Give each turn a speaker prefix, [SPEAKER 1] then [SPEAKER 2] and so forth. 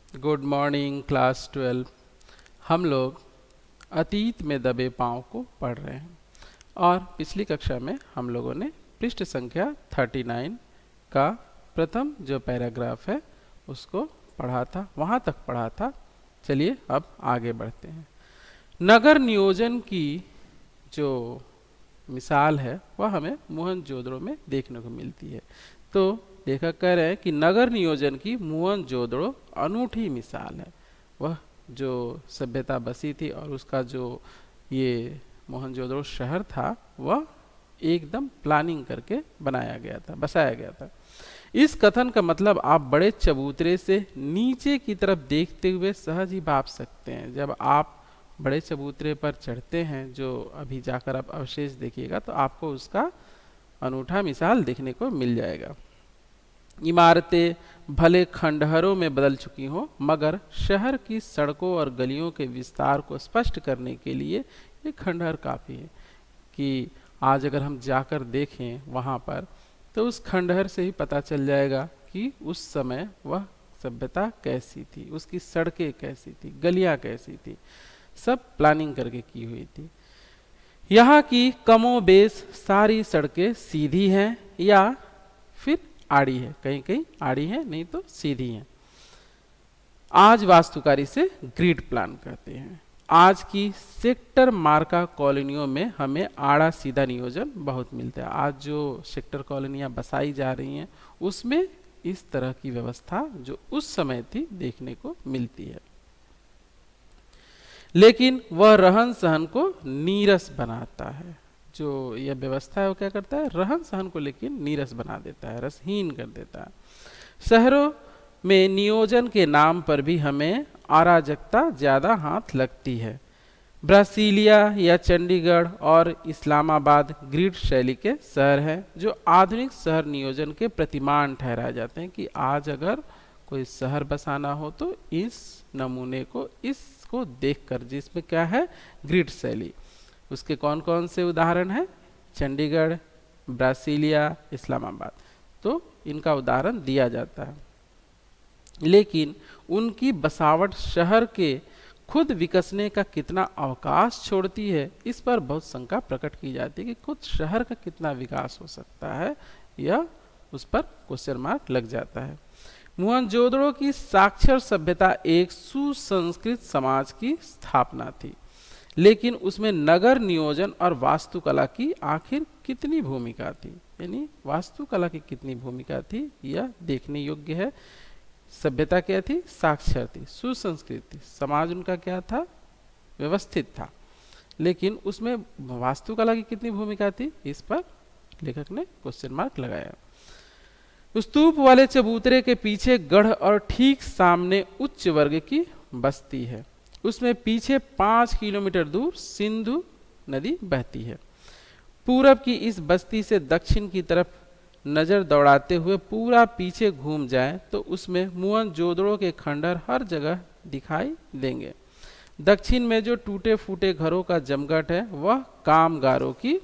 [SPEAKER 1] Good morning class 12। हम लोग अतीत में दबे पाँव को पढ़ रहे हैं और पिछली कक्षा में हम लोगों ने पृष्ठ संख्या 39 का प्रथम जो पैराग्राफ है उसको पढ़ा था, वहाँ तक पढ़ा था। चलिए अब आगे बढ़ते हैं। नगर नियोजन की जो मिसाल है वह हमें मोहनजोदड़ो में देखने को मिलती है। तो लेखक कह रहे हैं कि नगर नियोजन की मोहनजोदड़ो अनूठी मिसाल है। वह जो सभ्यता बसी थी और उसका जो ये मोहनजोदड़ो शहर था वह एकदम प्लानिंग करके बनाया गया था, बसाया गया था। इस कथन का मतलब आप बड़े चबूतरे से नीचे की तरफ देखते हुए सहज ही भाप सकते हैं। जब आप बड़े चबूतरे पर चढ़ते हैं, जो अभी जाकर आप अवशेष देखिएगा तो आपको उसका अनूठा मिसाल देखने को मिल जाएगा। इमारतें भले खंडहरों में बदल चुकी हों, मगर शहर की सड़कों और गलियों के विस्तार को स्पष्ट करने के लिए ये खंडहर काफ़ी है कि आज अगर हम जाकर देखें वहाँ पर तो उस खंडहर से ही पता चल जाएगा कि उस समय वह सभ्यता कैसी थी, उसकी सड़कें कैसी थी, गलियाँ कैसी थी, सब प्लानिंग करके की हुई थी। यहाँ की कमोबेश सारी सड़कें सीधी हैं या फिर आड़ी है, कहीं कहीं आड़ी है, नहीं तो सीधी है। आज वास्तुकारी से ग्रिड प्लान करते हैं। आज की सेक्टर मार्का कॉलोनियों में हमें आड़ा सीधा नियोजन बहुत मिलता है। आज जो सेक्टर कॉलोनियाँ बसाई जा रही हैं उसमें इस तरह की व्यवस्था जो उस समय थी देखने को मिलती है। लेकिन वह रहन सहन को नीरस बनाता है। जो यह व्यवस्था है वो क्या करता है, रहन सहन को लेकिन नीरस बना देता है, रसहीन कर देता है। शहरों में नियोजन के नाम पर भी हमें अराजकता ज़्यादा हाथ लगती है। ब्रासीलिया या चंडीगढ़ और इस्लामाबाद ग्रिड शैली के शहर हैं जो आधुनिक शहर नियोजन के प्रतिमान ठहराए जाते हैं कि आज अगर कोई शहर बसाना हो तो इस नमूने को, इसको देखकर, जिसमें क्या है ग्रिड शैली, उसके कौन कौन से उदाहरण हैं, चंडीगढ़, ब्रासीलिया, इस्लामाबाद, तो इनका उदाहरण दिया जाता है। लेकिन उनकी बसावट शहर के खुद विकसने का कितना अवकाश छोड़ती है, इस पर बहुत शंका प्रकट की जाती है कि खुद शहर का कितना विकास हो सकता है, यह उस पर क्वेश्चन मार्क लग जाता है। मोहनजोदड़ो की साक्षर सभ्यता एक सुसंस्कृत समाज की स्थापना थी, लेकिन उसमें नगर नियोजन और वास्तुकला की आखिर कितनी भूमिका थी, यानी वास्तुकला की कितनी भूमिका थी, यह देखने योग्य है। सभ्यता क्या थी, साक्षर थी, सुसंस्कृत थी, समाज उनका क्या था, व्यवस्थित था, लेकिन उसमें वास्तुकला की कितनी भूमिका थी, इस पर लेखक ने क्वेश्चन मार्क लगाया। स्तूप वाले चबूतरे के पीछे गढ़ और ठीक सामने उच्च वर्ग की बस्ती है। उसमें पीछे 5 किलोमीटर दूर सिंधु नदी बहती है। पूरब की इस बस्ती से दक्षिण की तरफ नजर दौड़ाते हुए पूरा पीछे घूम जाए तो उसमें मोहनजोदड़ो के खंडहर हर जगह दिखाई देंगे। दक्षिण में जो टूटे फूटे घरों का जमघट है वह कामगारों की